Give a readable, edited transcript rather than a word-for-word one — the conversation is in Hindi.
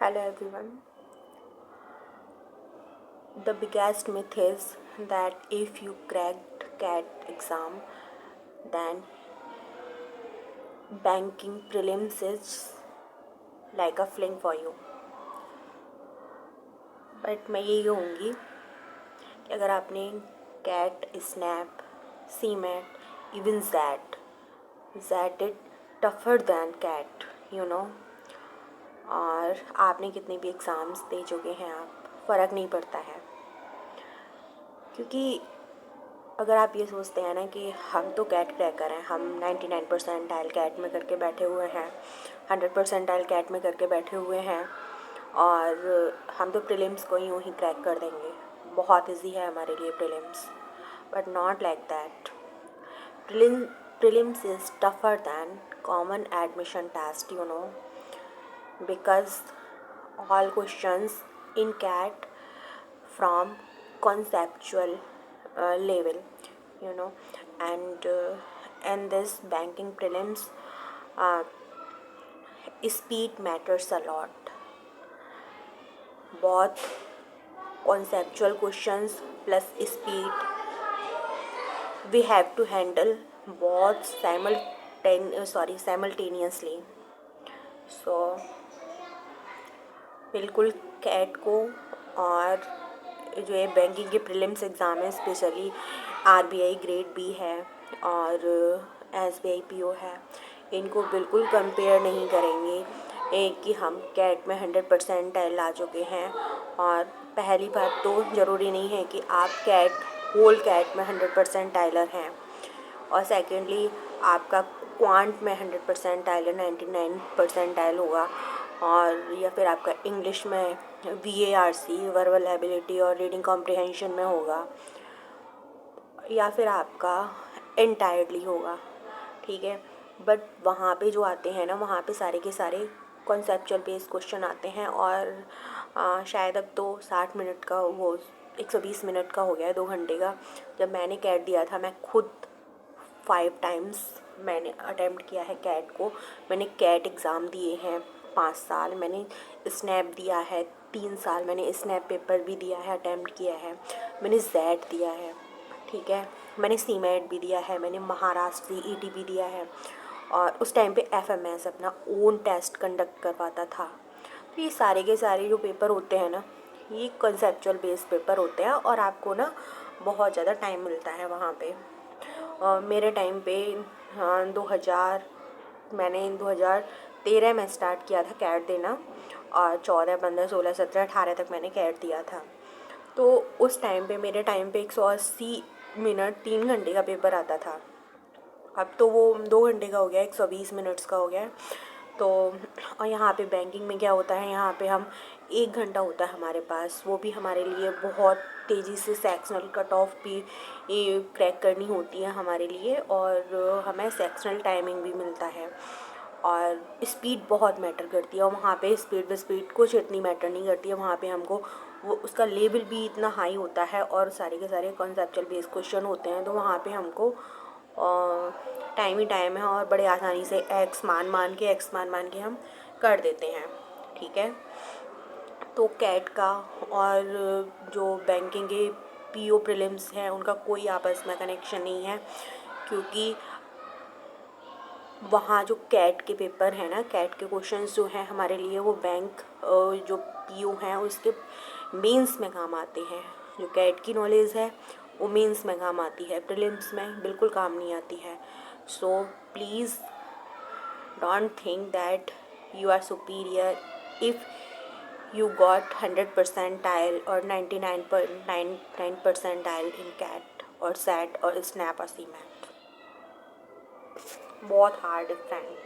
Hello everyone. The biggest myth is that if you cracked CAT exam, then banking prelims is like a fling for you. But मैं यही कहूँगी कि अगर आपने CAT, SNAP, CMAT, even XAT it tougher than CAT, और आपने कितने भी एग्ज़ाम्स दे चुके हैं, आप फ़र्क नहीं पड़ता है। क्योंकि अगर आप ये सोचते हैं ना कि हम तो कैट क्रैकर हैं, हम 99 परसेंटाइल कैट में करके बैठे हुए हैं, 100 परसेंटाइल कैट में करके बैठे हुए हैं, और हम तो प्रीलिम्स को यूँ ही क्रैक कर देंगे, बहुत इजी है हमारे लिए prelims. But not like that. Prelims is tougher than common admission test, because all questions in CAT from conceptual level, and in this banking prelims, uh, speed matters a lot. Both conceptual questions plus speed, we have to handle both simultaneously. So बिल्कुल कैट को और जो है बैंकिंग के प्रीलिम्स एग्ज़ाम है, स्पेशली आरबीआई ग्रेड बी है और एसबीआई पीओ है, इनको बिल्कुल कंपेयर नहीं करेंगे कि हम कैट में 100 परसेंटाइल ला चुके हैं। और पहली बात तो ज़रूरी नहीं है कि आप होल कैट में 100 परसेंटाइलर हैं, और सेकेंडली आपका क्वांट में 100 परसेंटाइल 99 परसेंटाइल होगा, और या फिर आपका इंग्लिश में VARC वर्बल एबिलिटी और रीडिंग कॉम्प्रिहेंशन में होगा, या फिर आपका एंटायरली होगा, ठीक है। बट वहाँ पे जो आते हैं ना, वहाँ पे सारे के सारे कॉन्सेप्चुअल बेस्ड क्वेश्चन आते हैं, और शायद अब तो 60 मिनट का, वो 120 मिनट का हो गया है, 2 घंटे का। जब मैंने कैट दिया था, मैं खुद 5 टाइम्स मैंने अटेम्प्ट किया है कैट को। मैंने कैट एग्ज़ाम दिए हैं 5 साल, मैंने स्नैप दिया है 3 साल, मैंने स्नैप पेपर भी दिया है, अटेम्प्ट किया है, मैंने जैट दिया है, ठीक है, मैंने सीमेट भी दिया है, मैंने महाराष्ट्र CET भी दिया है, और उस टाइम पे FMS अपना ओन टेस्ट कंडक्ट करवाता था। तो ये सारे के सारे जो पेपर होते हैं ना, ये कंसेप्चुअल बेस्ड पेपर होते हैं, और आपको ना बहुत ज़्यादा टाइम मिलता है वहाँ पे। मेरे टाइम पे 2000 मैंने 2013 में स्टार्ट किया था कैट देना, और 14, 15, 16, 17, 18 तक मैंने कैट दिया था। तो उस टाइम पे मेरे टाइम पे 180 मिनट 3 घंटे का पेपर आता था। अब तो वो 2 घंटे का हो गया, 120 मिनट्स का हो गया। तो और यहाँ पे बैंकिंग में क्या होता है, यहाँ पे हम 1 घंटा होता है हमारे पास, वो भी हमारे लिए बहुत तेज़ी से सेक्शनल कट ऑफ भी क्रैक करनी होती है हमारे लिए, और हमें सेक्शनल टाइमिंग भी मिलता है, और स्पीड बहुत मैटर करती है। और वहाँ पे स्पीड कुछ इतनी मैटर नहीं करती है, वहाँ पे हमको वो उसका लेवल भी इतना हाई होता है, और सारे के सारे कॉन्सेप्चुअल बेस्ड क्वेश्चन होते हैं। तो वहाँ पे हमको टाइम ही टाइम है, और बड़े आसानी से एक्स मान के हम कर देते हैं, ठीक है। तो कैट का और जो बैंकिंग के पीओ प्रीलिम्स हैं, उनका कोई आपस में कनेक्शन नहीं है, क्योंकि वहाँ जो कैट के पेपर हैं ना, कैट के क्वेश्चंस जो हैं हमारे लिए, वो बैंक जो पीओ हैं उसके मेंस में काम आते हैं। जो कैट की नॉलेज है वो मेंस में काम आती है, प्रीलिम्स में बिल्कुल काम नहीं आती है। So please don't think that you are superior if you got 100 percentile or 99.99 percentile in CAT or SAT or SNAP or CMAT. बहुत हार्ड है फ्रेंड।